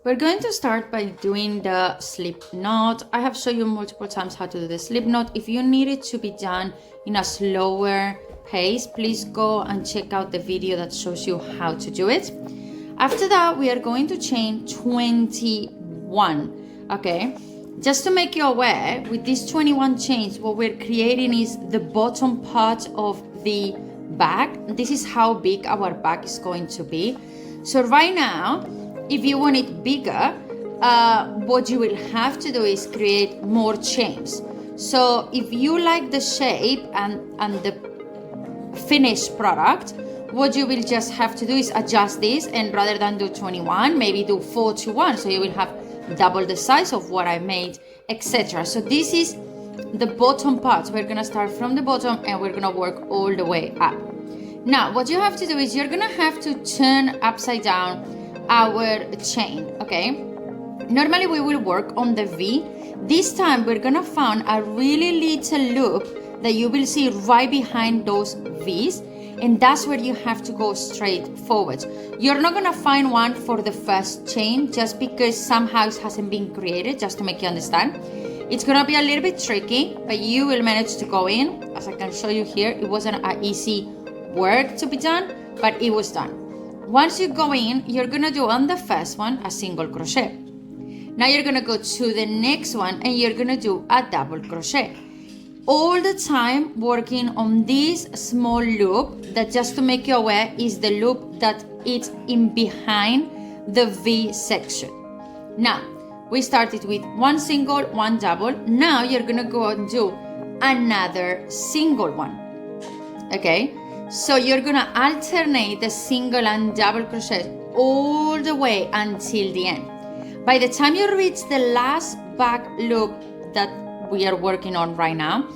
We're going to start by doing the slip knot. I have shown you multiple times how to do the slip knot. If you need it to be done in a slower pace, please go and check out the video that shows you how to do it. After that, we are going to chain 21, okay? Just to make you aware, with these 21 chains, what we're creating is the bottom part of the bag. This is how big our bag is going to be. So right now, if you want it bigger, what you will have to do is create more chains. So if you like the shape and the finished product, what you will just have to do is adjust this, and rather than do 21, maybe do 41, so you will have double the size of what I made, etc. So this is the bottom part. We're gonna start from the bottom and we're gonna work all the way up. Now what you have to do is you're gonna have to turn upside down our chain, okay? Normally we will work on the V. This time we're gonna find a really little loop that you will see right behind those V's, and that's where you have to go straight forward. You're not gonna find one for the first chain just because somehow it hasn't been created, just to make you understand. It's gonna be a little bit tricky, but you will manage to go in. As I can show you here, it wasn't an easy work to be done, but it was done. Once you go in, you're gonna do on the first one a single crochet. Now you're gonna go to the next one and you're gonna do a double crochet. All the time working on this small loop that, just to make you aware, is the loop that is in behind the V section. Now we started with one single, one double. Now you're gonna go and do another single one, okay? So you're gonna alternate the single and double crochet all the way until the end. By the time you reach the last back loop that we are working on right now,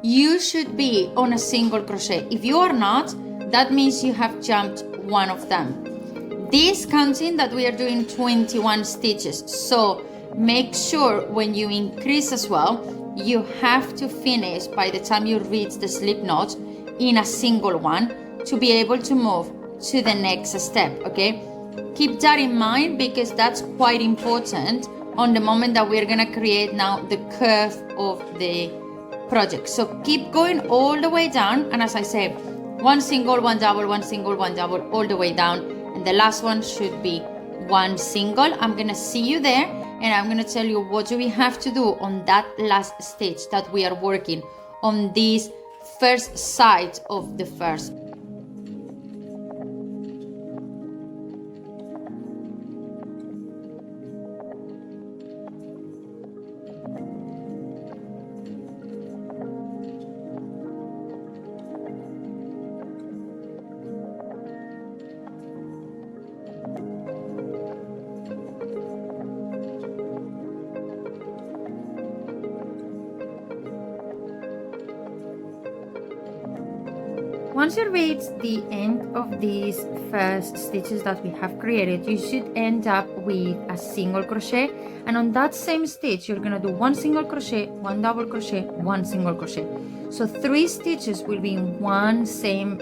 you should be on a single crochet. If you are not, that means you have jumped one of them. This counting that we are doing 21 stitches. So make sure when you increase as well, you have to finish by the time you reach the slip knot in a single one to be able to move to the next step, okay? Keep that in mind because that's quite important on the moment that we're gonna create now the curve of the project. So keep going all the way down, and as I say, one single, one double, one single, one double, all the way down, and the last one should be one single. I'm gonna see you there, and I'm gonna tell you what do we have to do on that last stitch that we are working on this first side of the first. Once you reach the end of these first stitches that we have created, you should end up with a single crochet, and on that same stitch you're gonna do one single crochet, one double crochet, one single crochet. So 3 stitches will be in one same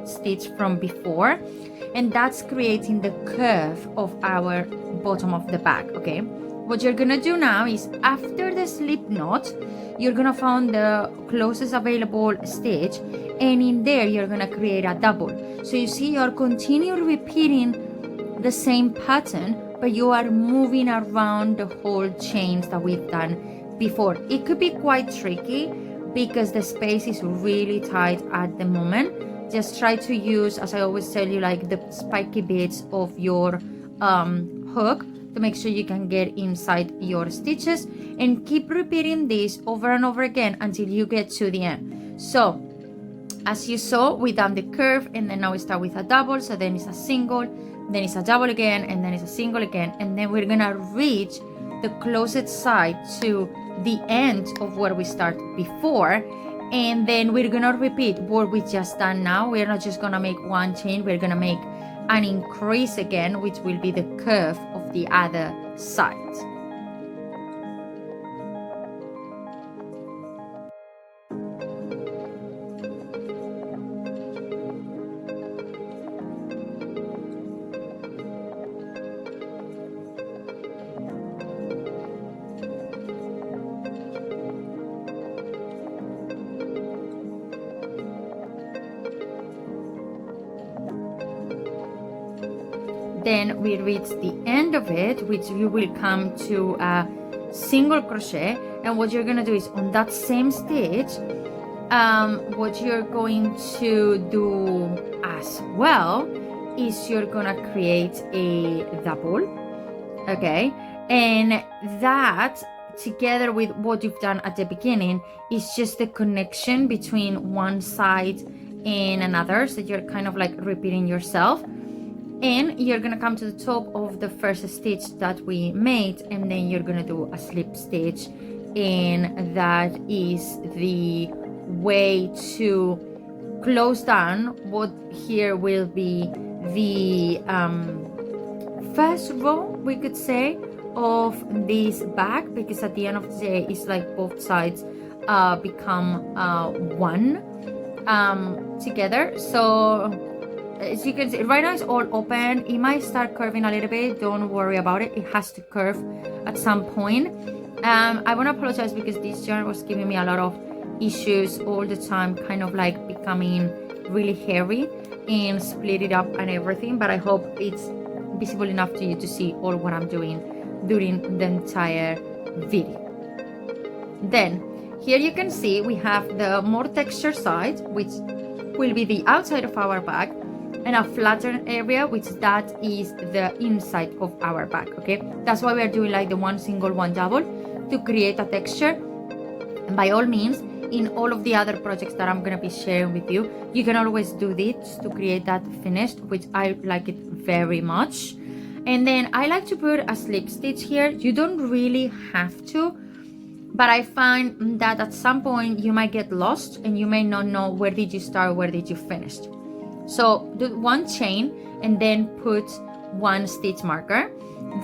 stitch from before, and that's creating the curve of our bottom of the bag, okay? What you're gonna do now is, after the slip knot, you're gonna find the closest available stitch, and in there you're gonna create a double. So you see, you're continuing repeating the same pattern, but you are moving around the whole chains that we've done before. It could be quite tricky because the space is really tight at the moment. Just try to use, as I always tell you, like the spiky bits of your hook to make sure you can get inside your stitches, and keep repeating this over and over again until you get to the end. So as you saw, we done the curve, and then now we start with a double, so then it's a single, then it's a double again, and then it's a single again, and then we're gonna reach the closest side to the end of where we start before, and then we're gonna repeat what we just done now. We're not just gonna make one chain, we're gonna make an increase again, which will be the curve of the other side. then we reach the end of it, which you will come to a single crochet. And what you're gonna do is on that same stitch, what you're going to do as well is you're gonna create a double, okay? And that, together with what you've done at the beginning, is just the connection between one side and another. So you're kind of like repeating yourself. And you're gonna come to the top of the first stitch that we made, and then you're gonna do a slip stitch, and that is the way to close down what here will be the first row, we could say, of this bag, because at the end of the day it's like both sides become one together. So as you can see, right now it's all open. It might start curving a little bit. Don't worry about it. It has to curve at some point. I want to apologize because this yarn was giving me a lot of issues all the time, kind of like becoming really hairy and split it up and everything. But I hope it's visible enough to you to see all what I'm doing during the entire video. Then here you can see we have the more texture side, which will be the outside of our bag, and a flatter area, which that is the inside of our bag. Okay, that's why we are doing like the one single, one double to create a texture. And by all means, in all of the other projects that I'm gonna be sharing with you, you can always do this to create that finished, which I like it very much. And then I like to put a slip stitch here. You don't really have to, but I find that at some point you might get lost and you may not know where did you start, where did you finish. So do one chain and then put one stitch marker.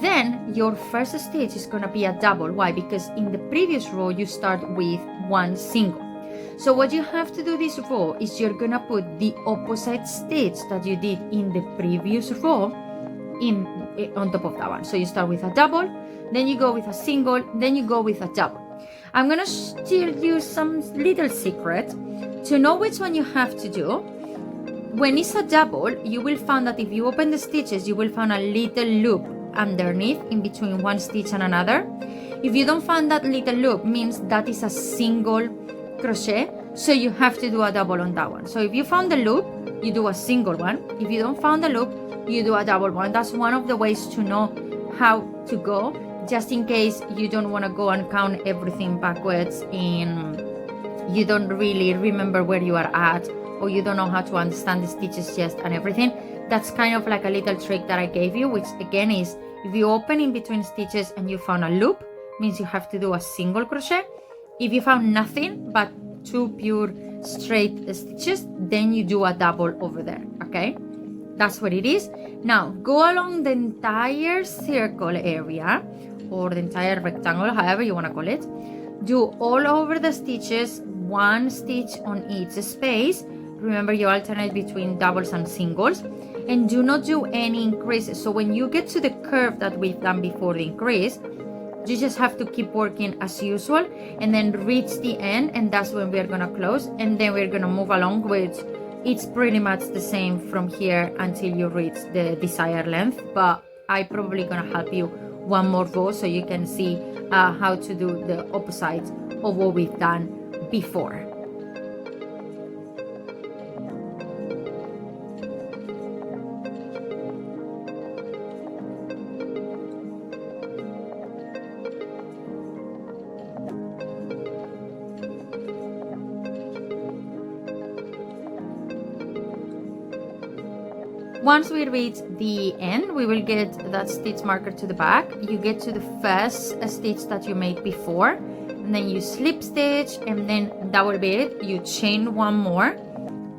Then your first stitch is gonna be a double. Why? Because in the previous row you start with one single. So what you have to do this row is you're gonna put the opposite stitch that you did in the previous row on top of that one. So you start with a double, then you go with a single, then you go with a double. I'm gonna tell you some little secret to know which one you have to do. When it's a double, you will find that if you open the stitches, you will find a little loop underneath in between one stitch and another. If you don't find that little loop, means that is a single crochet, so you have to do a double on that one. So if you found the loop, you do a single one. If you don't find the loop, you do a double one. That's one of the ways to know how to go, just in case you don't want to go and count everything backwards and you don't really remember where you are at, or you don't know how to understand the stitches just and everything. That's kind of like a little trick that I gave you, which again is, if you open in between stitches and you found a loop, means you have to do a single crochet. If you found nothing but two pure straight stitches, then you do a double over there. Okay, that's what it is. Now go along the entire circle area, or the entire rectangle, however you want to call it. Do all over the stitches, one stitch on each space. Remember, you alternate between doubles and singles, and do not do any increases. So when you get to the curve that we've done before the increase, you just have to keep working as usual and then reach the end, and that's when we're gonna close, and then we're gonna move along, which it's pretty much the same from here until you reach the desired length. But I probably gonna help you one more row so you can see how to do the opposite of what we've done before. Once we reach the end, we will get that stitch marker to the back. You get to the first stitch that you made before, and then you slip stitch, and then that will be it. You chain one more,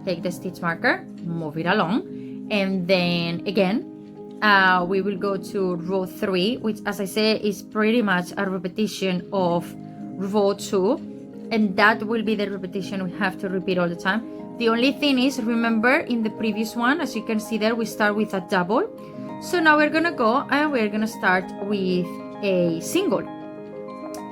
take the stitch marker, move it along, and then again we will go to row 3, which, as I say, is pretty much a repetition of row 2, and that will be the repetition we have to repeat all the time. The only thing is, remember in the previous one, as you can see there, we start with a double. So now we're gonna go and we're gonna start with a single,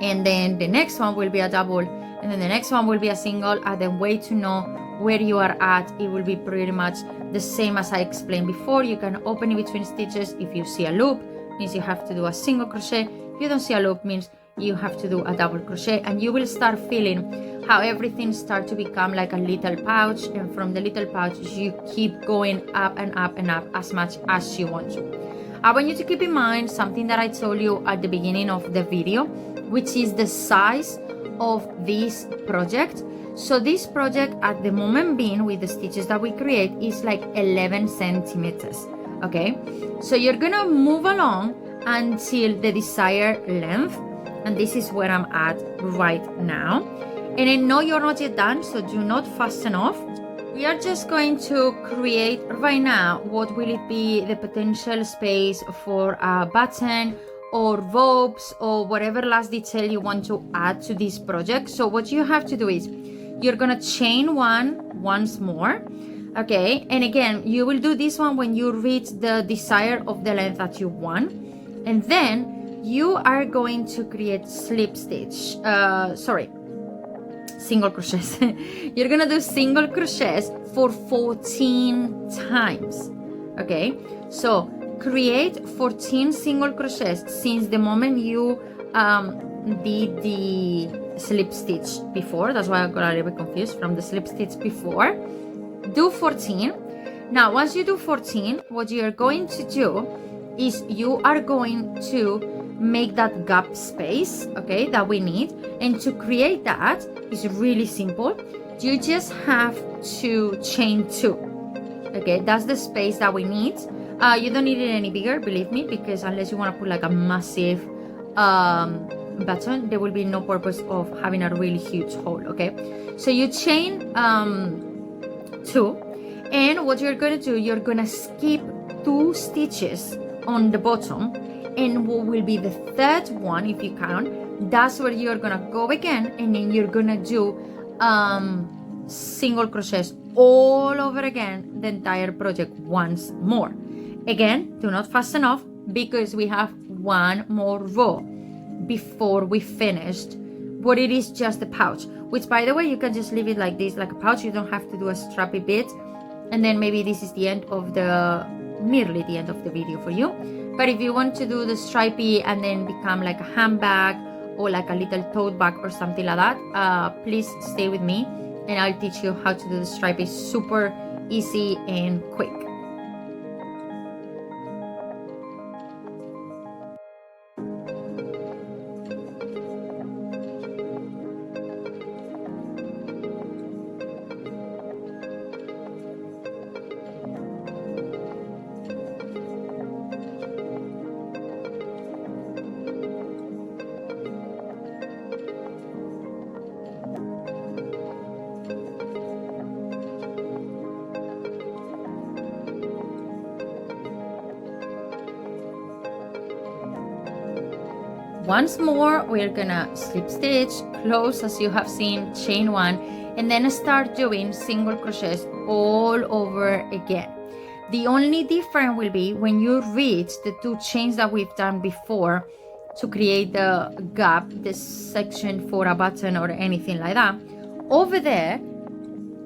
and then the next one will be a double, and then the next one will be a single. And the way to know where you are at, it will be pretty much the same as I explained before. You can open in between stitches. If you see a loop, means you have to do a single crochet. If you don't see a loop, means you have to do a double crochet, and you will start feeling how everything starts to become like a little pouch, and from the little pouch you keep going up and up and up as much as you want to. I want you to keep in mind something that I told you at the beginning of the video, which is the size of this project. So this project at the moment being, with the stitches that we create, is like 11 centimeters. Okay, so you're gonna move along until the desired length, and this is where I'm at right now. And I know you're not yet done, so do not fasten off. We are just going to create right now what will it be the potential space for a button or ropes or whatever last detail you want to add to this project. So what you have to do is you're gonna chain one once more, okay? And again, you will do this one when you reach the desire of the length that you want, and then you are going to create slip stitch, single crochets. You're gonna do single crochets for 14 times, okay? So create 14 single crochets since the moment you did the slip stitch before. That's why I got a little bit confused from the slip stitch before. Do 14. Now once you do 14, what you're going to do is you are going to make that gap space, okay, that we need. And to create that is really simple. You just have to chain 2, okay? That's the space that we need. You don't need it any bigger, believe me, because unless you want to put like a massive button, there will be no purpose of having a really huge hole, okay? So you chain 2, and what you're going to do, you're going to skip 2 stitches on the bottom, and what will be the third one, if you count, that's where you're going to go again, and then you're going to do single crochets all over again the entire project once more. Again, do not fasten off because we have one more row before we finished what it is just the pouch, which by the way, you can just leave it like this, like a pouch. You don't have to do a strappy bit, and then maybe this is the end of nearly the end of the video for you. But if you want to do the stripy and then become like a handbag or like a little tote bag or something like that, please stay with me and I'll teach you how to do the stripy super easy and quick. Once more, we're gonna slip stitch, close as you have seen, chain 1, and then start doing single crochets all over again. The only difference will be when you reach the 2 chains that we've done before to create the gap, this section for a button or anything like that. Over there,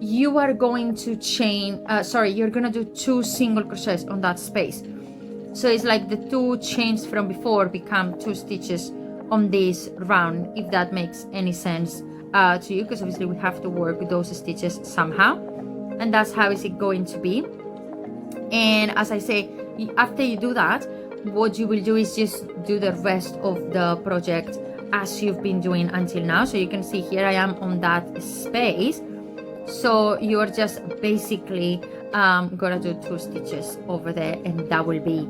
you are going to chain, you're gonna do 2 single crochets on that space. So it's like the 2 chains from before become 2 stitches on this round, if that makes any sense to you, because obviously we have to work with those stitches somehow, and that's how is it going to be. And as I say, after you do that, what you will do is just do the rest of the project as you've been doing until now. So you can see here I am on that space, so you're just basically gonna do 2 stitches over there, and that will be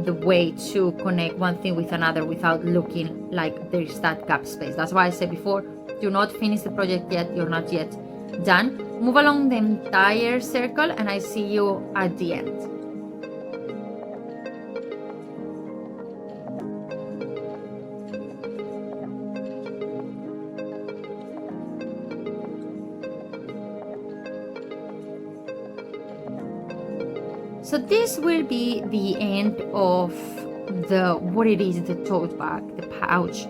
the way to connect one thing with another without looking like there's that gap space. That's why I said before, do not finish the project yet, you're not yet done. Move along the entire circle and I see you at the end. So this will be the end of the tote bag, the pouch,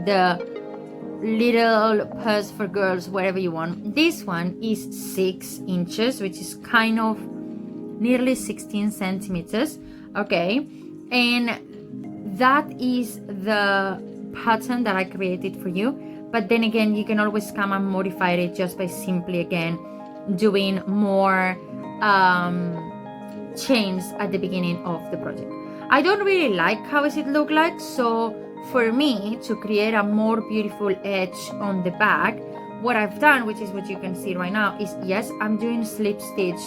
the little purse for girls, wherever you want. This one is 6 inches, which is kind of nearly 16 centimeters. Okay, and that is the pattern that I created for you. But then again, you can always come and modify it just by simply again doing more chains at the beginning of the project. I don't really like how does it look like, so for me to create a more beautiful edge on the back, what I've done, which is what you can see right now, is yes, I'm doing slip stitch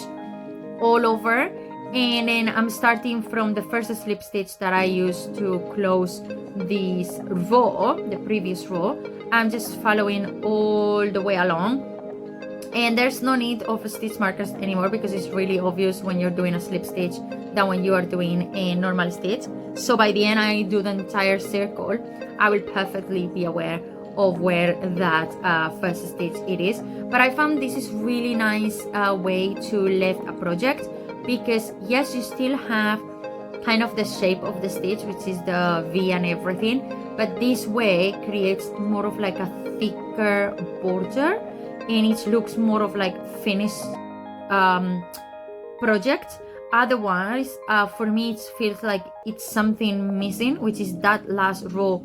all over, and then I'm starting from the first slip stitch that I used to close this row, the previous row. I'm just following all the way along, and there's no need of stitch markers anymore because it's really obvious when you're doing a slip stitch than when you are doing a normal stitch. So by the end I do the entire circle, I will perfectly be aware of where that first stitch it is. But I found this is really nice way to lift a project, because yes, you still have kind of the shape of the stitch, which is the V and everything, but this way creates more of like a thicker border, and it looks more of like finished project. Otherwise, for me, it feels like it's something missing, which is that last row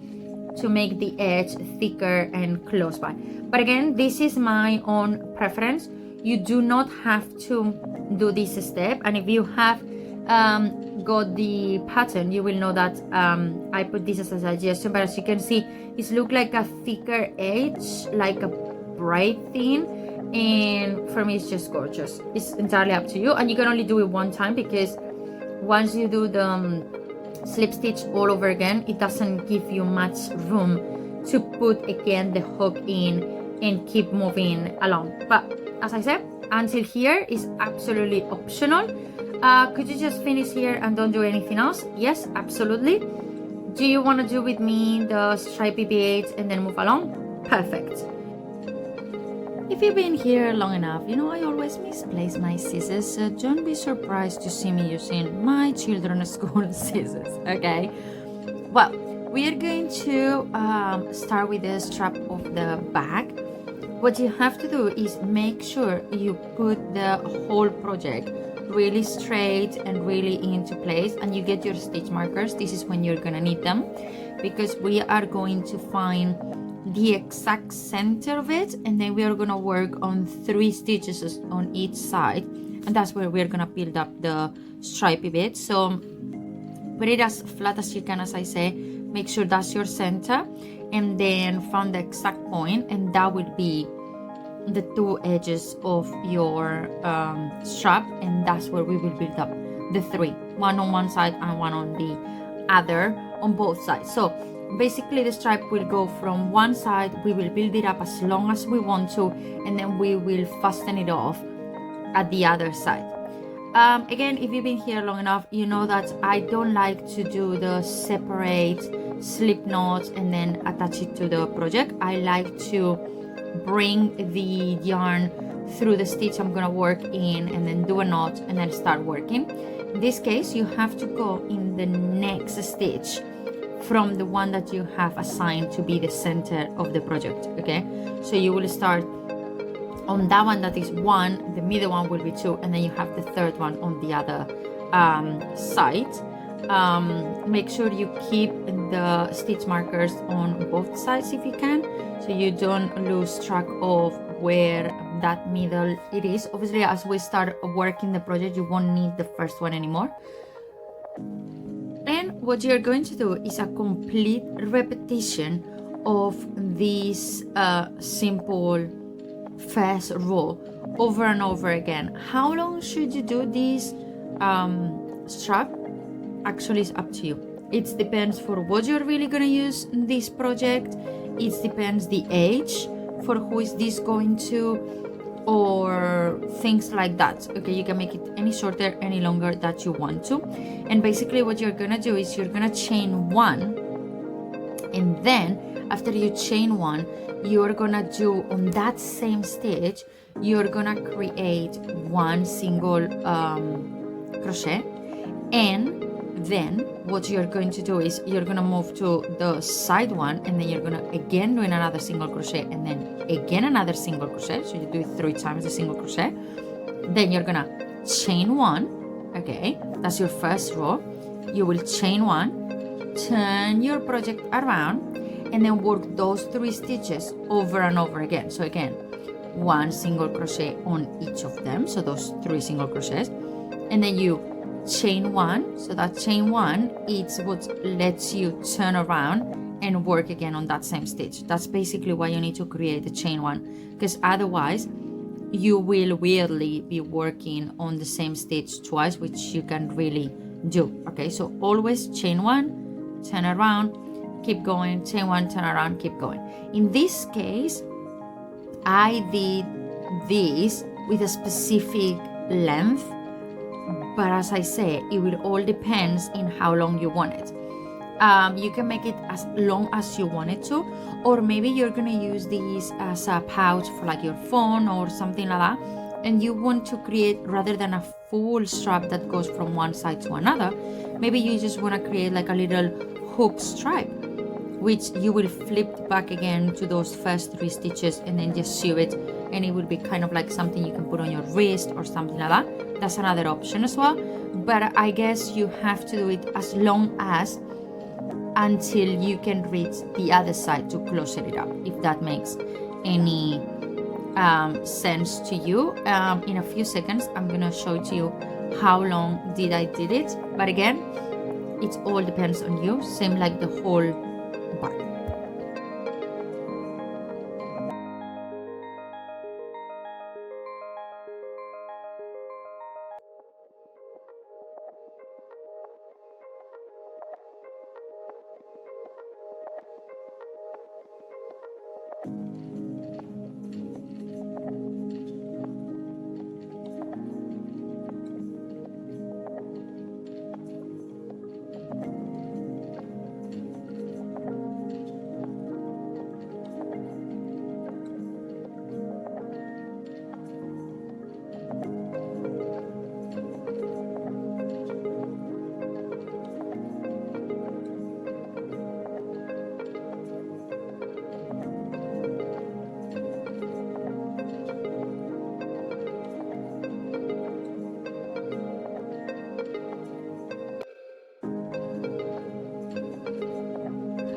to make the edge thicker and close by. But again, this is my own preference. You do not have to do this step, and if you have got the pattern, you will know that I put this as a suggestion. But as you can see, it looks like a thicker edge, like a bright thing, and for me it's just gorgeous. It's entirely up to you, and you can only do it one time, because once you do the slip stitch all over again, it doesn't give you much room to put again the hook in and keep moving along. But as I said, until here is absolutely optional. Could you just finish here and don't do anything else? Yes, absolutely. Do you want to do with me the stripy beads and then move along? Perfect. If you've been here long enough, you know I always misplace my scissors, so don't be surprised to see me using my children's school scissors, okay? Well, we are going to start with the strap of the bag. What you have to do is make sure you put the whole project really straight and really into place, and you get your stitch markers. This is when you're gonna need them, because we are going to find the exact center of it, and then we are gonna work on 3 stitches on each side, and that's where we're gonna build up the stripy bit. So put it as flat as you can, as I say. Make sure that's your center, and then find the exact point, and that will be the 2 edges of your strap, and that's where we will build up the 3, one on one side and one on the other, on both sides. So basically the stripe will go from one side, we will build it up as long as we want to, and then we will fasten it off at the other side. Again, if you've been here long enough, you know that I don't like to do the separate slip knots and then attach it to the project. I like to bring the yarn through the stitch I'm gonna work in, and then do a knot and then start working. In this case, you have to go in the next stitch from the one that you have assigned to be the center of the project, okay? So you will start on that one that is 1, the middle one will be 2, and then you have the 3rd one on the other side. Make sure you keep the stitch markers on both sides if you can, so you don't lose track of where that middle it is. Obviously, as we start working the project, you won't need the first one anymore. And what you're going to do is a complete repetition of this simple first row over and over again. How long should you do this strap? Actually, it's up to you. It depends for what you're really gonna use in this project. It depends the age for who is this going to, or things like that. Okay, you can make it any shorter, any longer that you want to. And basically what you're gonna do is you're gonna chain 1, and then after you chain 1, you're gonna do on that same stitch, you're gonna create 1 single crochet, and Then what you're going to do is you're going to move to the side one, and then you're going to again do another single crochet, and then again another single crochet. So you do it 3 times the single crochet. Then you're going to chain 1. Okay, that's your first row. You will chain 1, turn your project around, and then work those 3 stitches over and over again. So again, 1 single crochet on each of them, so those 3 single crochets, and then you chain 1. So that chain 1 is what lets you turn around and work again on that same stitch. That's basically why you need to create a chain 1, because otherwise you will weirdly be working on the same stitch twice, which you can really do. Okay, so always chain 1, turn around, keep going, chain 1, turn around, keep going. In this case, I did this with a specific length, but as I say, it will all depends in how long you want it. You can make it as long as you want it to, or maybe you're gonna use these as a pouch for like your phone or something like that, and you want to create, rather than a full strap that goes from one side to another, maybe you just want to create like a little hook stripe, which you will flip back again to those first 3 stitches and then just sew it, and it will be kind of like something you can put on your wrist or something like that. That's another option as well, but I guess you have to do it as long as until you can reach the other side to close it up, if that makes any sense to you. In a few seconds I'm gonna show to you how long did I did it, but again, it all depends on you, same like the whole bag.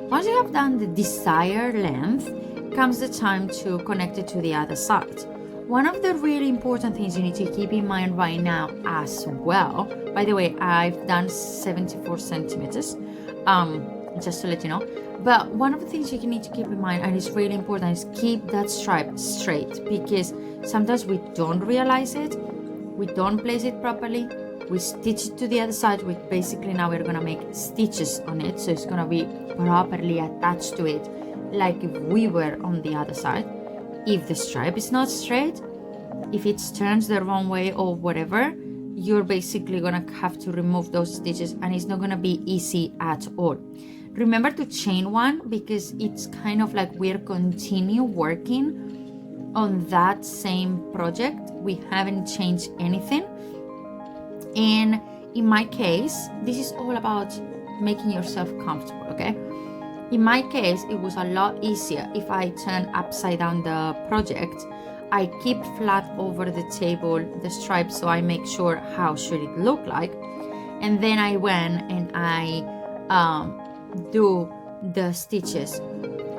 Once you have done the desired length, comes the time to connect it to the other side. One of the really important things you need to keep in mind right now as well, by the way, I've done 74 centimeters, just to let you know, but one of the things you need to keep in mind, and it's really important, is keep that stripe straight, because sometimes we don't realize it, we don't place it properly, we stitch it to the other side, which basically now we're gonna make stitches on it, so it's gonna be properly attached to it like if we were on the other side. If the stripe is not straight, if it turns the wrong way or whatever, you're basically gonna have to remove those stitches, and it's not gonna be easy at all. Remember to chain 1, because it's kind of like we're continue working on that same project, we haven't changed anything. And in my case, this is all about making yourself comfortable, okay? In my case, it was a lot easier if I turn upside down the project. I keep flat over the table the stripes, so I make sure how should it look like, and then I went and I do the stitches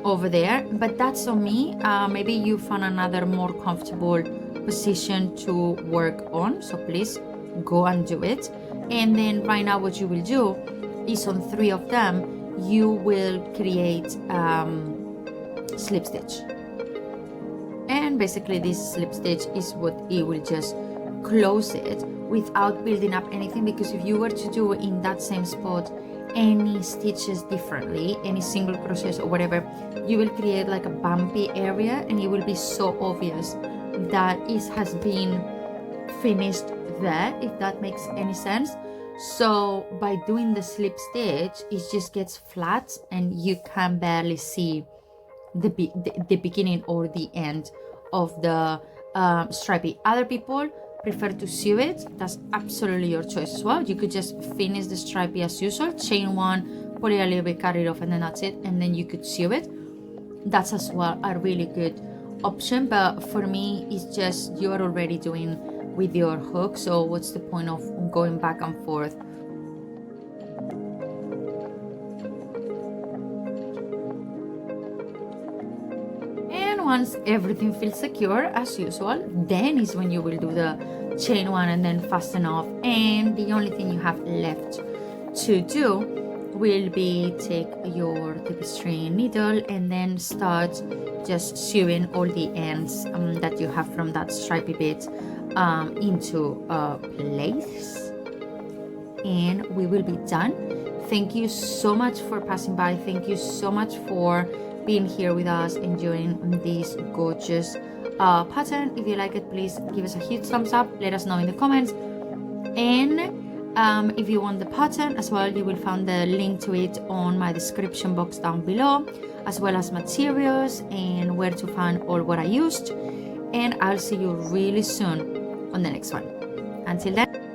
over there. But that's on me. Maybe you found another more comfortable position to work on, so please go and do it. And then right now what you will do is on 3 of them you will create slip stitch, and basically this slip stitch is what it will just close it without building up anything, because if you were to do in that same spot any stitches differently, any single crochets or whatever, you will create like a bumpy area, and it will be so obvious that it has been finished there, if that makes any sense. So by doing the slip stitch, it just gets flat and you can barely see the beginning or the end of the stripey. Other people prefer to sew it, that's absolutely your choice as well. You could just finish the stripey as usual, chain one, pull it a little bit, cut it off, and then that's it, and then you could sew it. That's as well a really good option, but for me it's just you're already doing with your hook, so what's the point of going back and forth? And once everything feels secure as usual, then is when you will do the chain one and then fasten off, and the only thing you have left to do will be take your tapestry needle and then start just sewing all the ends that you have from that stripy bit into place, and we will be done. Thank you so much for passing by. Thank you so much for being here with us, enjoying this gorgeous pattern. If you like it, please give us a huge thumbs up, let us know in the comments, and if you want the pattern as well, you will find the link to it on my description box down below, as well as materials and where to find all what I used. And I'll see you really soon on the next one. Until then.